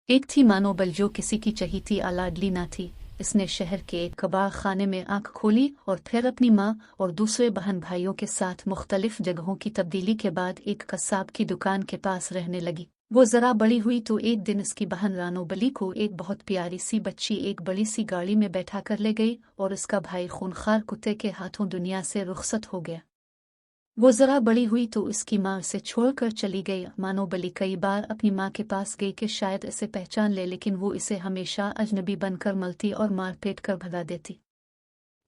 एक थी मानो बल जो किसी की चहीती लाडली ना थी। इसने शहर के एक कबाड़ खाने में आंख खोली और फिर अपनी माँ और दूसरे बहन भाइयों के साथ मुख्तलिफ जगहों की तब्दीली के बाद एक कसाब की दुकान के पास रहने लगी। वो जरा बड़ी हुई तो एक दिन इसकी बहन रानो बली को एक बहुत प्यारी सी बच्ची एक बड़ी सी गाड़ी में बैठा कर ले गई और इसका भाई खूनखार कुत्ते के हाथों दुनिया से रुखसत हो गया। वो जरा बड़ी हुई तो इसकी माँ उसे छोड़कर चली गई। मानो बली कई बार अपनी माँ के पास गई कि शायद इसे पहचान ले, लेकिन वो इसे हमेशा अजनबी बनकर मलती और मार पीट कर भगा देती।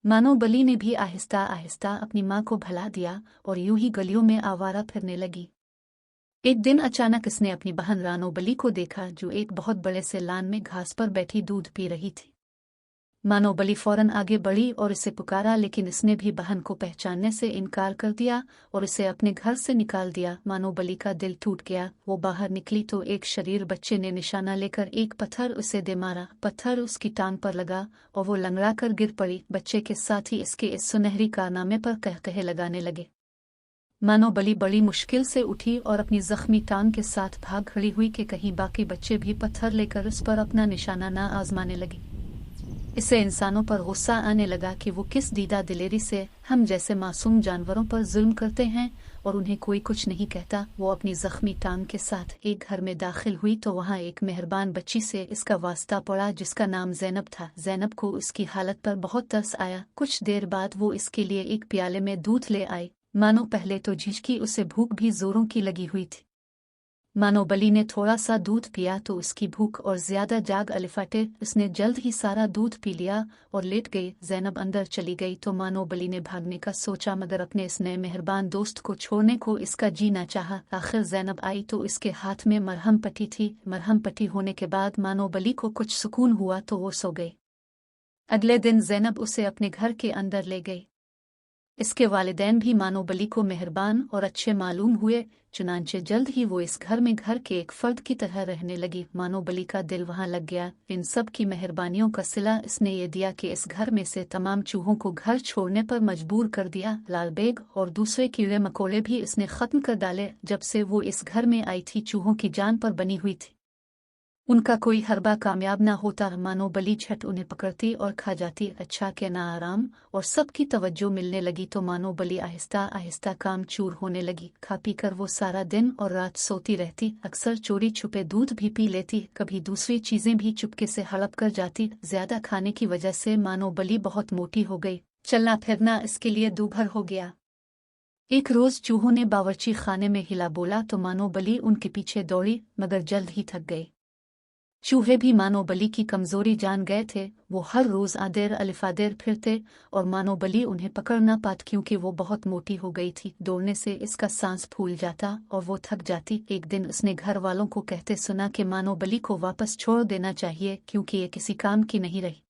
मानो बली ने भी आहिस्ता आहिस्ता अपनी माँ को भुला दिया और यूं ही गलियों में आवारा फिरने लगी। एक दिन अचानक इसने अपनी बहन रानो बली को देखा जो एक बहुत बड़े से लान में घास पर बैठी दूध पी रही थी। मानो बली फौरन आगे बढ़ी और इसे पुकारा, लेकिन इसने भी बहन को पहचानने से इनकार कर दिया और इसे अपने घर से निकाल दिया। मानो बली का दिल टूट गया। वो बाहर निकली तो एक शरीर बच्चे ने निशाना लेकर एक पत्थर उसे दे मारा। पत्थर उसकी टांग पर लगा और वो लंगड़ा कर गिर पड़ी। बच्चे के साथ ही इसके इस सुनहरी कारनामे पर कहकहे लगाने लगे। मानो बली बड़ी मुश्किल से उठी और अपनी जख्मी टांग के साथ भाग खड़ी हुई कि कहीं बाकी बच्चे भी पत्थर लेकर उस पर अपना निशाना न आजमाने लगे। इससे इंसानों पर गुस्सा आने लगा कि वो किस दीदा दिलेरी से हम जैसे मासूम जानवरों पर जुल्म करते हैं और उन्हें कोई कुछ नहीं कहता। वो अपनी जख्मी टांग के साथ एक घर में दाखिल हुई तो वहाँ एक मेहरबान बच्ची से इसका वास्ता पड़ा जिसका नाम ज़ैनब था। ज़ैनब को उसकी हालत पर बहुत तरस आया। कुछ देर बाद वो इसके लिए एक प्याले में दूध ले आई। मानो पहले तो झिझकी, उसे भूख भी जोरों की लगी हुई थी। मानो बली ने थोड़ा सा दूध पिया तो उसकी भूख और ज्यादा जाग अलिफाटे। उसने जल्द ही सारा दूध पी लिया और लेट गई। ज़ैनब अंदर चली गई तो मानो बली ने भागने का सोचा, मगर अपने इस नए मेहरबान दोस्त को छोड़ने को इसका जी ना चाहा। आखिर ज़ैनब आई तो इसके हाथ में मरहम पट्टी थी। मरहम पट्टी होने के बाद मानो बली को कुछ सुकून हुआ तो वो सो गई। अगले दिन ज़ैनब उसे अपने घर के अंदर ले गई। इसके वालिदैन भी मानो बली को मेहरबान और अच्छे मालूम हुए, चुनांचे जल्द ही वो इस घर में घर के एक फर्द की तरह रहने लगी। मानो बली का दिल वहां लग गया। इन सब की मेहरबानियों का सिला इसने ये दिया कि इस घर में से तमाम चूहों को घर छोड़ने पर मजबूर कर दिया। लाल बेग और दूसरे कीड़े मकोड़े भी इसने खत्म कर डाले। जब से वो इस घर में आई थी चूहों की जान पर बनी हुई थी। उनका कोई हरबा कामयाब ना होता। मानो बली झट उन्हें पकड़ती और खा जाती। अच्छा के ना आराम और सबकी तवज्जो मिलने लगी तो मानो बली आहिस्ता आहिस्ता काम चूर होने लगी। खा पी कर वो सारा दिन और रात सोती रहती। अक्सर चोरी छुपे दूध भी पी लेती। कभी दूसरी चीजें भी चुपके से हड़प कर जाती। ज्यादा खाने की वजह से मानो बली बहुत मोटी हो गई। चलना फिरना इसके लिए दूभर हो गया। एक रोज चूहों ने बावर्ची खाने में हिला बोला तो मानो बली उनके पीछे दौड़ी, मगर जल्द ही थक गई। चूहे भी मानो बली की कमजोरी जान गए थे। वो हर रोज आदेर अलिफादेर फिरते और मानो बली उन्हें पकड़ न पाती क्योंकि वो बहुत मोटी हो गई थी। दौड़ने से इसका सांस फूल जाता और वो थक जाती। एक दिन उसने घर वालों को कहते सुना कि मानो बली को वापस छोड़ देना चाहिए क्योंकि ये किसी काम की नहीं रही।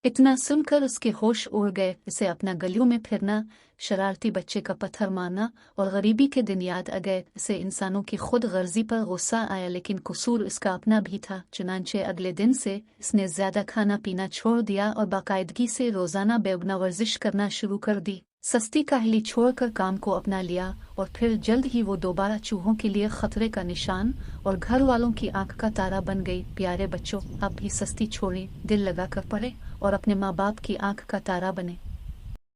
इतना सुनकर उसके होश उड़ गए। इसे अपना गलियों में फिरना, शरारती बच्चे का पत्थर मारना और गरीबी के दिन याद आ गए। इसे इंसानों की खुद गर्जी पर गुस्सा आया, लेकिन कसूर इसका अपना भी था। चुनांचे अगले दिन से इसने ज्यादा खाना पीना छोड़ दिया और बाकायदगी से रोजाना बेगुना वर्जिश करना शुरू कर दी। सस्ती काहली छोड़कर काम को अपना लिया और फिर जल्द ही वो दोबारा चूहों के लिए खतरे का निशान और घर वालों की आंख का तारा बन गई। प्यारे बच्चों, आप भी सस्ती छोड़ें, दिल लगा कर पढ़ें और अपने माँ बाप की आंख का तारा बने।